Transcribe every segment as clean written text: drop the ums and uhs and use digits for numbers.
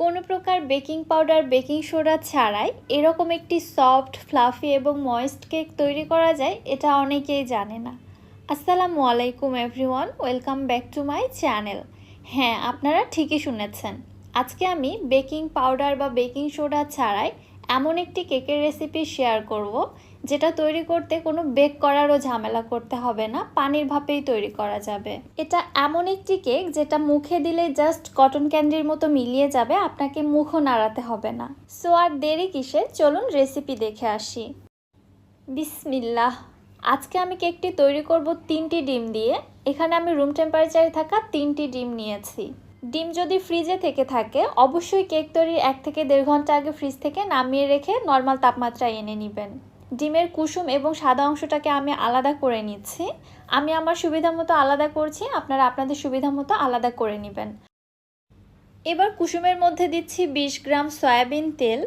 কোনো প্রকার baking powder baking soda ছাড়াই এরকম একটি সফট ফ্লাফি এবং ময়েস্ট কেক তৈরি করা যায় এটা অনেকেই জানে না। আসসালামু আলাইকুম everyone, welcome back to my channel. হ্যাঁ, আপনারা ঠিকই শুনেছেন। আজকে আমি বেকিং পাউডার বা বেকিং সোডা ছাড়াই এমন একটি কেকের রেসিপি শেয়ার করব যেটা তৈরি করতে কোনো বেক করারও ঝামেলা করতে হবে না, পানির ভাপেই তৈরি করা যাবে। এটা এমন একটি কেক যেটা মুখে দিলে জাস্ট কটন ক্যান্ডির মতো মিলিয়ে যাবে, আপনাকে মুখও নাড়াতে হবে না। সো আর দেরি কিসে, চলুন রেসিপি দেখে আসি। বিসমিল্লাহ। আজকে আমি কেকটি তৈরি করব 3টি ডিম দিয়ে। এখানে আমি রুম টেম্পারেচারে থাকা 3টি ডিম নিয়েছি। ডিম যদি ফ্রিজে থেকে থাকে অবশ্যই কেক তৈরির 1 থেকে 1.5 ঘন্টা আগে ফ্রিজ থেকে নামিয়ে রেখে নর্মাল তাপমাত্রায় এনে নেবেন। ডিমের কুসুম এবং সাদা অংশটাকে আমি আলাদা করে নিচ্ছি। আমি আমার সুবিধা মতো আলাদা করছি, আপনারা আপনাদের সুবিধা মতো আলাদা করে নেবেন। এবার কুসুমের মধ্যে দিচ্ছি 20 গ্রাম সয়াবিন তেল,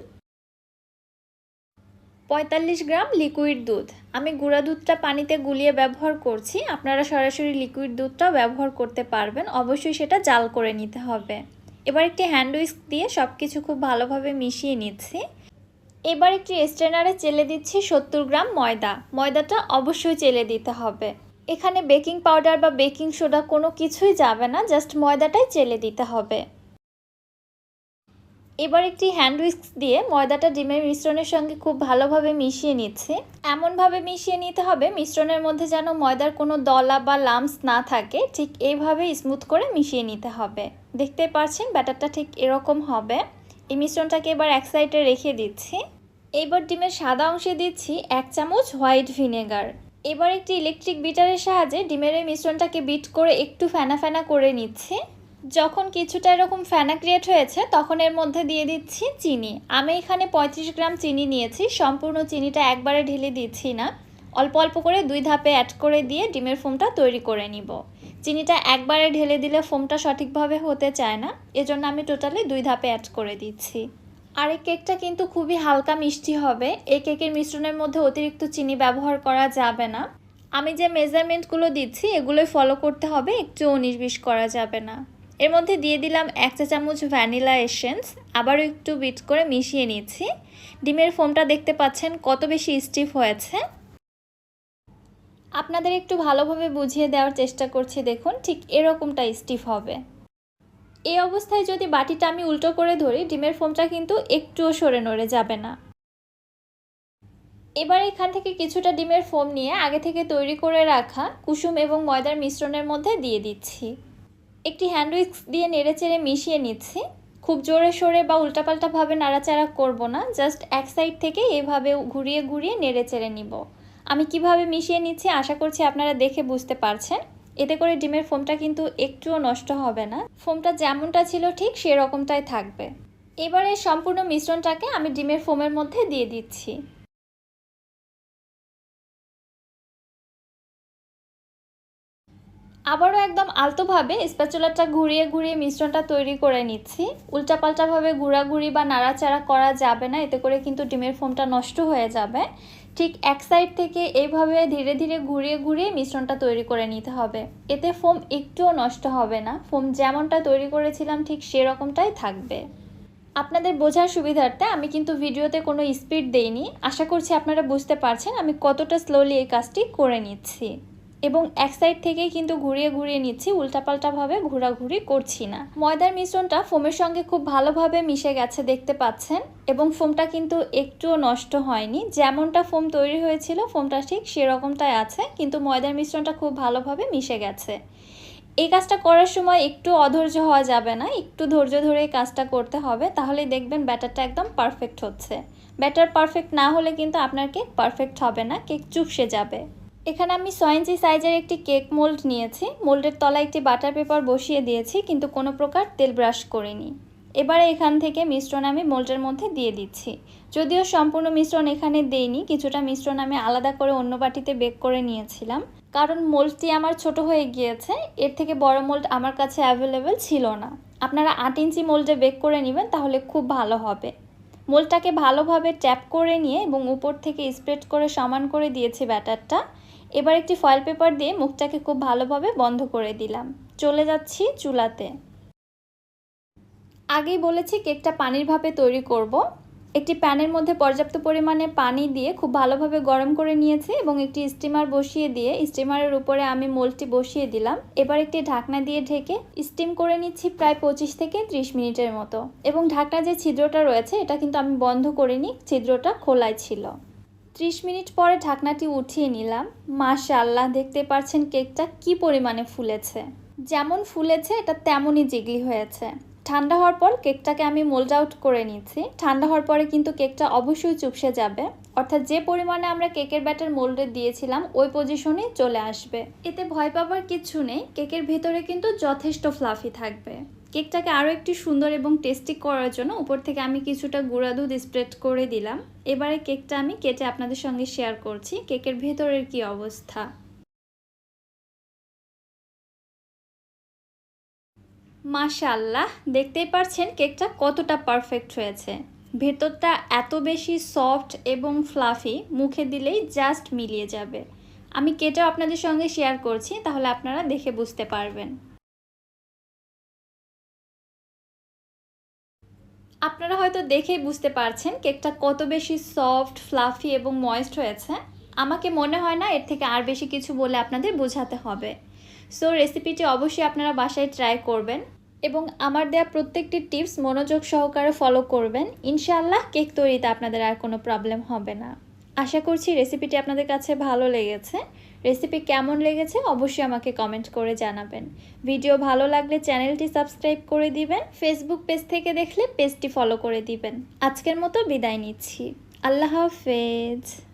45 গ্রাম লিকুইড দুধ। আমি গুঁড়া দুধটা পানিতে গুলিয়ে ব্যবহার করছি, আপনারা সরাসরি লিকুইড দুধটাও ব্যবহার করতে পারবেন, অবশ্যই সেটা জাল করে নিতে হবে। এবার একটি হ্যান্ড উইস্ক দিয়ে সব কিছু খুব ভালোভাবে মিশিয়ে নিচ্ছি। এবার একটি স্ট্রেনারে চেলে দিচ্ছি 70 গ্রাম ময়দা। ময়দাটা অবশ্যই চেলে দিতে হবে। এখানে বেকিং পাউডার বা বেকিং সোডা কোনো কিছুই যাবে না, জাস্ট ময়দাটাই চেলে দিতে হবে। এবার একটি হ্যান্ড উইস্ক দিয়ে ময়দাটা ডিমের মিশ্রণের সঙ্গে খুব ভালোভাবে মিশিয়ে নিচ্ছি। এমনভাবে মিশিয়ে নিতে হবে মিশ্রণের মধ্যে যেন ময়দার কোনো দলা বা লাম্পস না থাকে, ঠিক এইভাবে স্মুথ করে মিশিয়ে নিতে হবে। দেখতে পাচ্ছেন ব্যাটারটা ঠিক এরকম হবে। এই মিশ্রণটাকে এবার এক সাইডে রেখে দিচ্ছি। এবার ডিমের সাদা অংশে দিচ্ছি 1 চামচ হোয়াইট ভিনেগার। এবার একটি ইলেকট্রিক বিটারের সাহায্যে ডিমের এই মিশ্রণটাকে বিট করে একটু ফেনা ফেনা করে নিচ্ছি। যখন কিছুটা এরকম ফেনা ক্রিয়েট হয়েছে তখন এর মধ্যে দিয়ে দিচ্ছি চিনি। আমি এখানে 35 গ্রাম চিনি নিয়েছি, সম্পূর্ণ চিনিটা একবারে ঢেলে দিচ্ছি না, অল্প অল্প করে 2 ধাপে অ্যাড করে দিয়ে ডিমের ফোমটা তৈরি করে নিব। চিনিটা একবারে ঢেলে দিলে ফোমটা সঠিকভাবে হতে চায় না, এজন্য আমি টোটালি 2 ধাপে অ্যাড করে দিচ্ছি। আর এই কেকটা কিন্তু খুবই হালকা মিষ্টি হবে। এই কেকের মিশ্রণের মধ্যে অতিরিক্ত চিনি ব্যবহার করা যাবে না। আমি যে মেজারমেন্টগুলো দিচ্ছি এগুলোই ফলো করতে হবে, একটু 19-20 করা যাবে না। এর মধ্যে দিয়ে দিলাম 1 চা চামচ ভ্যানিলা এসেন্স, আবারও একটু বিট করে মিশিয়ে নিচ্ছি। ডিমের ফোমটা দেখতে পাচ্ছেন কত বেশি স্টিফ হয়েছে। আপনাদের একটু ভালোভাবে বুঝিয়ে দেওয়ার চেষ্টা করছি, দেখুন ঠিক এরকমটা স্টিফ হবে। এই অবস্থায় যদি বাটিটা আমি উল্টো করে ধরি ডিমের ফোমটা কিন্তু একটুও সরে নড়ে যাবে না। এবার এখান থেকে কিছুটা ডিমের ফোম নিয়ে আগে থেকে তৈরি করে রাখা কুসুম এবং ময়দার মিশ্রণের মধ্যে দিয়ে দিচ্ছি। একটি হ্যান্ড উইস্ক দিয়ে নেড়েচেড়ে মিশিয়ে নিচ্ছি। খুব জোরে সোরে বা উল্টাপাল্টাভাবে নাড়াচাড়া করব না, জাস্ট এক সাইড থেকে এভাবে ঘুরিয়ে ঘুরিয়ে নেড়েচেড়ে নিব। আমি কিভাবে মিশিয়ে নিচ্ছি আশা করছি আপনারা দেখে বুঝতে পারছেন। এতে করে ডিমের ফোমটা কিন্তু একটুও নষ্ট হবে না, ফোমটা যেমনটা ছিল ঠিক সেরকমটাই থাকবে। এবারে সম্পূর্ণ মিশ্রণটাকে আমি ডিমের ফোমের মধ্যে দিয়ে দিচ্ছি। আবারও একদম আলতোভাবে স্প্যাচুলাটা ঘুরিয়ে ঘুরিয়ে মিশ্রণটা তৈরি করে নিচ্ছি। উল্টাপাল্টাভাবে ঘোরাঘুরি বা নাড়াচাড়া করা যাবে না, এতে করে কিন্তু ডিমের ফোমটা নষ্ট হয়ে যাবে। ঠিক এক সাইড থেকে এইভাবে ধীরে ধীরে ঘুরিয়ে ঘুরিয়ে মিশ্রণটা তৈরি করে নিতে হবে। এতে ফোম একটুও নষ্ট হবে না, ফোম যেমনটা তৈরি করেছিলাম ঠিক সেরকমটাই থাকবে। আপনাদের বোঝার সুবিধার্থে আমি কিন্তু ভিডিওতে কোনো স্পিড দেইনি, আশা করছি আপনারা বুঝতে পারছেন আমি কতটা স্লোলি এই কাজটি করে নিচ্ছি। এবং এক সাইড থেকেই কিন্তু ঘুরিয়ে ঘুরিয়ে নিচ্ছি, উল্টাপাল্টাভাবে ঘোরাঘুরি করছি না। ময়দার মিশ্রণটা ফোমের সঙ্গে খুব ভালোভাবে মিশে গেছে দেখতে পাচ্ছেন, এবং ফোমটা কিন্তু একটুও নষ্ট হয়নি। যেমনটা ফোম তৈরি হয়েছিল ফোমটা ঠিক সেরকমটাই আছে, কিন্তু ময়দার মিশ্রণটা খুব ভালোভাবে মিশে গেছে। এই কাজটা করার সময় একটু অধৈর্য হওয়া যাবে না, একটু ধৈর্য ধরে এই কাজটা করতে হবে, তাহলেই দেখবেন ব্যাটারটা একদম পারফেক্ট হচ্ছে। ব্যাটার পারফেক্ট না হলে কিন্তু আপনার কেক পারফেক্ট হবে না, কেক চুপসে যাবে। এখানে আমি 6 ইঞ্চি সাইজের একটি কেক মোল্ড নিয়েছি। মোল্ডের তলায় একটি বাটার পেপার বসিয়ে দিয়েছি, কিন্তু কোনো প্রকার তেল ব্রাশ করিনি। এবারে এখান থেকে মিশ্রণ আমি মোল্ডের মধ্যে দিয়ে দিচ্ছি। যদিও সম্পূর্ণ মিশ্রণ এখানে দেইনি, কিছুটা মিশ্রণ আমি আলাদা করে অন্য বাটিতে বেক করে নিয়েছিলাম, কারণ মোল্ডটি আমার ছোট হয়ে গিয়েছে। এর থেকে বড় মোল্ড আমার কাছে অ্যাভেলেবেল ছিল না। আপনারা 8 ইঞ্চি মোল্ডে বেক করে নেবেন, তাহলে খুব ভালো হবে। মোল্ডটাকে ভালোভাবে ট্যাপ করে নিয়ে এবং উপর থেকে স্প্রেড করে সমান করে দিয়েছি ব্যাটারটা। এবার একটি ফয়েল পেপার দিয়ে মুখটাকে খুব ভালোভাবে বন্ধ করে দিলাম। চলে যাচ্ছি চুলাতে। আগেই বলেছি কেকটা পানির ভাপে তৈরি করব। একটি প্যানের মধ্যে পর্যাপ্ত পরিমাণে পানি দিয়ে খুব ভালোভাবে গরম করে নিয়েছি এবং একটি স্টিমার বসিয়ে দিয়ে স্টিমারের উপরে আমি মোল্ডটি বসিয়ে দিলাম। এবার একটি ঢাকনা দিয়ে ঢেকে স্টিম করে নিচ্ছি প্রায় 25 থেকে 30 মিনিটের মতো। এবং ঢাকনা যে ছিদ্রটা রয়েছে এটা কিন্তু আমি বন্ধ করিনি, ছিদ্রটা খোলাই ছিল। 30 মিনিট পরে ঢাকনাটি উঠিয়ে নিলাম। মাশাআল্লাহ, দেখতে পাচ্ছেন কেকটা কি পরিমাণে ফুলেছে। যেমন ফুলেছে এটা তেমনই জিগলি হয়েছে। ঠান্ডা হওয়ার পর কেকটাকে আমি মোল্ড আউট করে নিচ্ছি। ঠান্ডা হওয়ার পরে কিন্তু কেকটা অবশ্যই চুপসে যাবে, অর্থাৎ যে পরিমাণে আমরা কেকের ব্যাটার মোল্ডে দিয়েছিলাম ওই পজিশনে চলে আসবে। এতে ভয় পাবার কিছু নেই, কেকের ভেতরে কিন্তু যথেষ্ট ফ্লাফি থাকবে। কেকটাকে আরও একটু সুন্দর এবং টেস্টি করার জন্য উপর থেকে আমি কিছুটা গুঁড়া দুধ স্প্রেড করে দিলাম। এবারে কেকটা আমি কেটে আপনাদের সঙ্গে শেয়ার করছি কেকের ভেতরের কি অবস্থা। মাশাআল্লাহ, দেখতেই পারছেন কেকটা কতটা পারফেক্ট হয়েছে। ভেতরটা এত বেশি সফট এবং ফ্লাফি, মুখে দিলেই জাস্ট মিলিয়ে যাবে। আমি কেটেও আপনাদের সঙ্গে শেয়ার করছি, তাহলে আপনারা দেখে বুঝতে পারবেন। আপনারা হয়তো দেখেই বুঝতে পারছেন কেকটা কত বেশি সফট, ফ্লাফি এবং ময়েস্ট হয়েছে। আমাকে মনে হয় না এর থেকে আর বেশি কিছু বলে আপনাদের বোঝাতে হবে। সো রেসিপিটি অবশ্যই আপনারা বাসায় ট্রাই করবেন এবং আমার দেয়া প্রত্যেকটি টিপস মনোযোগ সহকারে ফলো করবেন। ইনশাআল্লাহ কেক তৈরিতে আপনাদের আর কোনো প্রবলেম হবে না। আশা করছি রেসিপিটি আপনাদের কাছে ভালো লেগেছে। রেসিপি কেমন লেগেছে অবশ্যই আমাকে কমেন্ট করে জানাবেন। ভিডিও ভালো লাগলে চ্যানেলটি সাবস্ক্রাইব করে দিবেন। ফেসবুক পেজ থেকে দেখলে পেজটি ফলো করে দিবেন। আজকের মতো বিদায় নিচ্ছি। আল্লাহ হাফেজ।